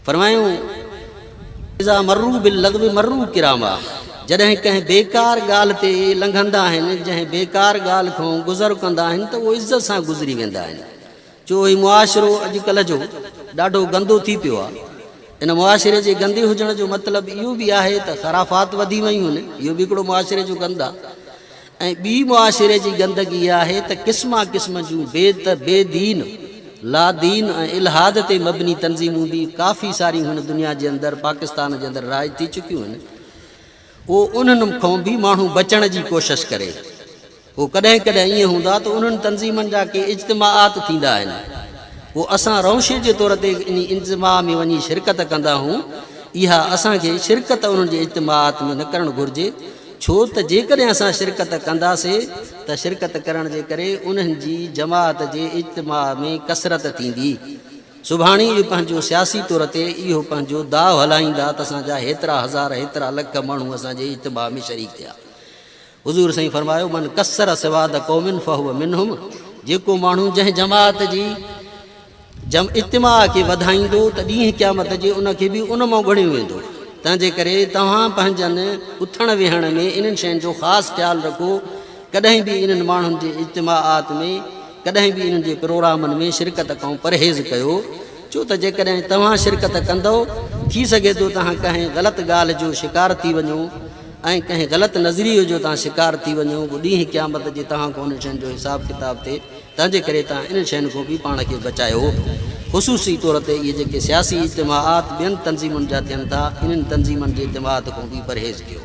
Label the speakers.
Speaker 1: फरमायूं इज़ा मर्रू bill लग़्व मर्रू किरामा, जॾहिं कंहिं बेकार ॻाल्हि ते लंघंदा आहिनि, जंहिं बेकार ॻाल्हि खां गुज़र कंदा आहिनि त उहो इज़त सां गुज़री वेंदा आहिनि। जो ही मुआशिरो अॼुकल्ह जो ॾाढो गंदो थी पियो आहे। इन मुआशिरे जे गंदे हुजण जो मतिलबु इहो बि आहे त ख़राफ़ात वधी वियूं आहिनि, इहो बि हिकिड़ो मुआशिरे जो गंदु आहे। ऐं ॿी मुआशिरे जी गंदगी आहे त क़िस्मा क़िस्म जूं बेदीन लादीन ऐं इल्हाद ते मबनी तंज़ीमूं बि काफ़ी सारियूं हिन दुनिया जे अंदरि पाकिस्तान जे अंदरि राज थी चुकियूं आहिनि। उहो उन्हनि खां बि माण्हू बचण जी कोशिशि करे। पोइ कॾहिं कॾहिं ईअं हूंदा त उन्हनि तंज़ीमनि जा के इज्तिमाआत थींदा आहिनि, पोइ असां रौशे जे तौर ते इन इज्तिमा में वञी शिरकत कंदा आहियूं। इहा असांखे शिरकत उन्हनि जे इज्तिमाआत में न करणु घुरिजे, छो त जेकॾहिं असां शिरकत कंदासीं त शिरकत करण जे करे उन्हनि जी जमात जे इज्तिमा में कसरत थींदी। सुभाणे इहो पंहिंजो सियासी तौर ते इहो पंहिंजो दाव हलाईंदा त असांजा हेतिरा हज़ार हेतिरा लख माण्हू असांजे इज्तिमा में शरीक थिया। हुज़ूर साईं फरमायो मन कसर सवाद क़ौमिन फहुव मिनहुम, जेको माण्हू जंहिं जमात जी इज्तिमा खे वधाईंदो त ॾींहुं क़यामत जे उनखे बि उन मां ॻणियो वेंदो। तंहिंजे करे तव्हां पंहिंजनि उथण वेहण में इन्हनि शयुनि जो ख़ासि ख़्यालु रखो। कॾहिं बि इन्हनि माण्हुनि जे इज्तिमाआत में, कॾहिं बि इन्हनि जे प्रोग्रामनि में शिरकत खां परहेज़ कयो, छो त जेकॾहिं तव्हां शिरकत कंदव थी सघे थो तव्हां कंहिं ग़लति ॻाल्हि जो शिकार थी वञो ऐं कंहिं ग़लति नज़रिये जो तव्हां शिकार थी वञो। ॾींहुं क़यामत जे तव्हां खां उन शयुनि जो हिसाबु किताबु थिए। तंहिंजे करे तव्हां इन्हनि शयुनि खां बि पाण खे बचायो। ख़ुशूसी तौर ते इहे जेके सियासी इज्तिमाआत ॿियनि तंज़ीमुनि जा थियनि था, इन्हनि तंज़ीमुनि जे इज्तिमाआत खां बि परहेज़ कयो।